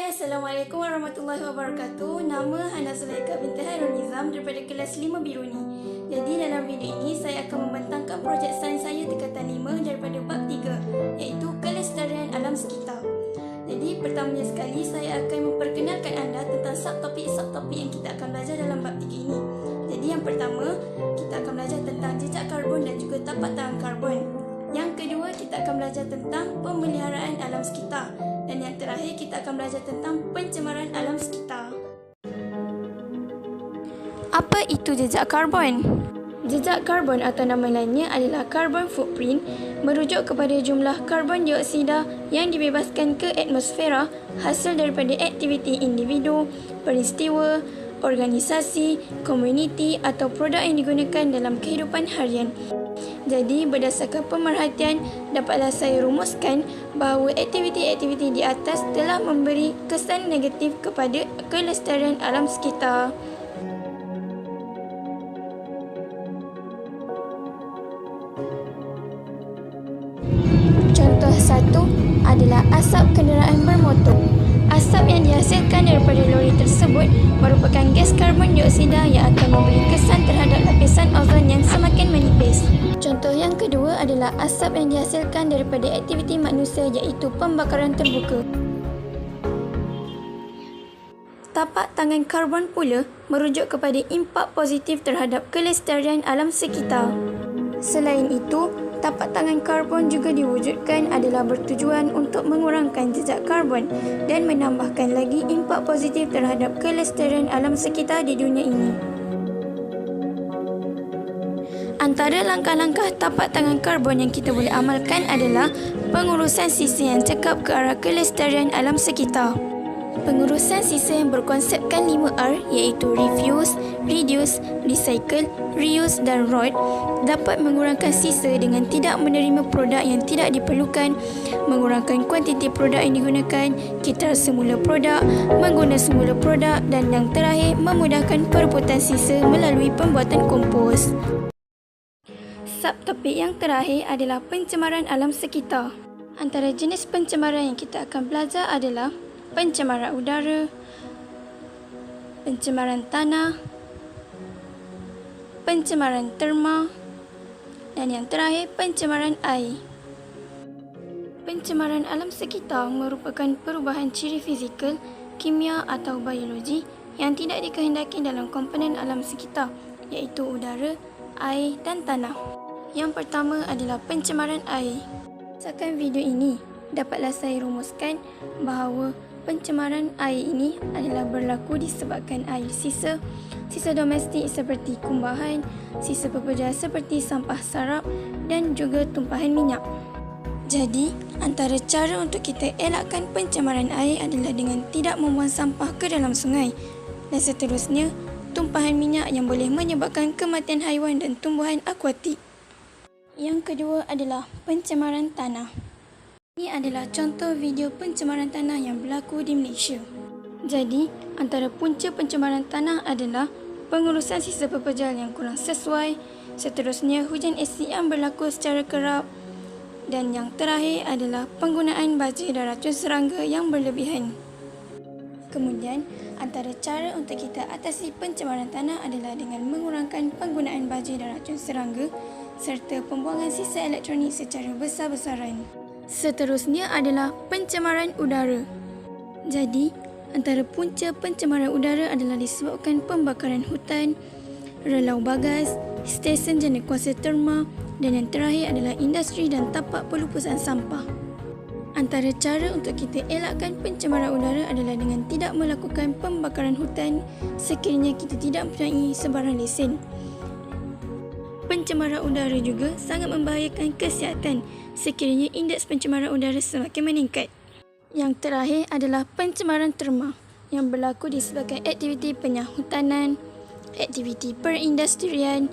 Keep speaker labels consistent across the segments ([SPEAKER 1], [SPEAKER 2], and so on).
[SPEAKER 1] Assalamualaikum warahmatullahi wabarakatuh. Nama Hana Zulaika binti Hairul Nizam daripada kelas 5 Biruni. Jadi dalam video ini saya akan membentangkan projek sains saya tingkatan 5 daripada bab 3, iaitu kelestarian alam sekitar. Jadi pertamanya sekali saya akan memperkenalkan anda tentang subtopik-subtopik yang kita akan belajar dalam bab 3 ini. Jadi yang pertama, kita akan belajar tentang jejak karbon dan juga tapak tangan karbon. Yang kedua, kita akan belajar tentang pemeliharaan alam sekitar. Dan yang terakhir, kita akan belajar tentang pencemaran alam sekitar. Apa itu jejak karbon? Jejak karbon atau nama lainnya adalah carbon footprint, merujuk kepada jumlah karbon dioksida yang dibebaskan ke atmosfera hasil daripada aktiviti individu, peristiwa, organisasi, komuniti atau produk yang digunakan dalam kehidupan harian. Jadi, berdasarkan pemerhatian, dapatlah saya rumuskan bahawa aktiviti-aktiviti di atas telah memberi kesan negatif kepada kelestarian alam sekitar. Contoh satu adalah asap kenderaan bermotor. Asap yang dihasilkan daripada lori tersebut merupakan gas karbon dioksida yang akan memberi kesan terhadap lapisan ozon yang semakin menipis. Contoh yang kedua adalah asap yang dihasilkan daripada aktiviti manusia, iaitu pembakaran terbuka. Tapak tangan karbon pula merujuk kepada impak positif terhadap kelestarian alam sekitar. Selain itu, tapak tangan karbon juga diwujudkan adalah bertujuan untuk mengurangkan jejak karbon dan menambahkan lagi impak positif terhadap kelestarian alam sekitar di dunia ini. Antara langkah-langkah tapak tangan karbon yang kita boleh amalkan adalah pengurusan sisa yang cekap ke arah kelestarian alam sekitar. Pengurusan sisa yang berkonsepkan 5R iaitu refuse, reduce, recycle, reuse dan rot dapat mengurangkan sisa dengan tidak menerima produk yang tidak diperlukan, mengurangkan kuantiti produk yang digunakan, kitar semula produk, mengguna semula produk dan yang terakhir memudahkan perebutan sisa melalui pembuatan kompos. Subtopik yang terakhir adalah pencemaran alam sekitar. Antara jenis pencemaran yang kita akan belajar adalah pencemaran udara, pencemaran tanah, pencemaran terma dan yang terakhir pencemaran air. Pencemaran alam sekitar merupakan perubahan ciri fizikal, kimia atau biologi yang tidak dikehendaki dalam komponen alam sekitar, iaitu udara, air dan tanah. Yang pertama adalah pencemaran air. Berdasarkan video ini, dapatlah saya rumuskan bahawa pencemaran air ini adalah berlaku disebabkan air sisa, sisa domestik seperti kumbahan, sisa pepejal seperti sampah sarap dan juga tumpahan minyak. Jadi, antara cara untuk kita elakkan pencemaran air adalah dengan tidak membuang sampah ke dalam sungai. Dan seterusnya, tumpahan minyak yang boleh menyebabkan kematian haiwan dan tumbuhan akuatik. Yang kedua adalah pencemaran tanah. Ini adalah contoh video pencemaran tanah yang berlaku di Malaysia. Jadi, antara punca pencemaran tanah adalah pengurusan sisa pepejal yang kurang sesuai, seterusnya hujan asid yang berlaku secara kerap, dan yang terakhir adalah penggunaan baja dan racun serangga yang berlebihan. Kemudian, antara cara untuk kita atasi pencemaran tanah adalah dengan mengurangkan penggunaan baja dan racun serangga serta pembuangan sisa elektronik secara besar-besaran. Seterusnya adalah pencemaran udara. Jadi, antara punca pencemaran udara adalah disebabkan pembakaran hutan, relau bagas, stesen janakuasa terma dan yang terakhir adalah industri dan tapak pelupusan sampah. Antara cara untuk kita elakkan pencemaran udara adalah dengan tidak melakukan pembakaran hutan sekiranya kita tidak mempunyai sebarang lesen. Pencemaran udara juga sangat membahayakan kesihatan sekiranya indeks pencemaran udara semakin meningkat. Yang terakhir adalah pencemaran terma yang berlaku disebabkan aktiviti penyahutanan, aktiviti perindustrian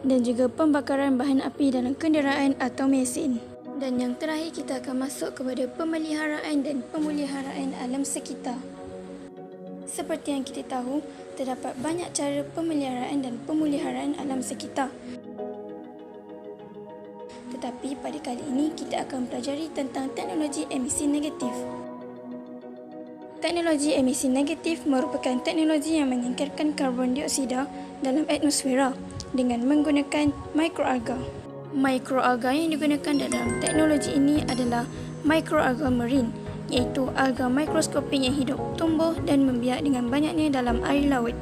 [SPEAKER 1] dan juga pembakaran bahan api dalam kenderaan atau mesin. Dan yang terakhir kita akan masuk kepada pemeliharaan dan pemuliharaan alam sekitar. Seperti yang kita tahu, terdapat banyak cara pemeliharaan dan pemuliharaan alam sekitar. Tetapi pada kali ini kita akan pelajari tentang teknologi emisi negatif. Teknologi emisi negatif merupakan teknologi yang menyingkirkan karbon dioksida dalam atmosfera dengan menggunakan mikroalga. Mikroalga yang digunakan dalam teknologi ini adalah mikroalga marine, iaitu alga mikroskopik yang hidup, tumbuh dan membiak dengan banyaknya dalam air laut.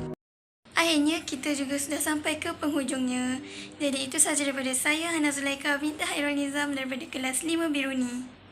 [SPEAKER 1] Akhirnya, kita juga sudah sampai ke penghujungnya. Jadi itu sahaja daripada saya, Hana Zulaika binti Hairul Nizam daripada kelas 5 Biruni.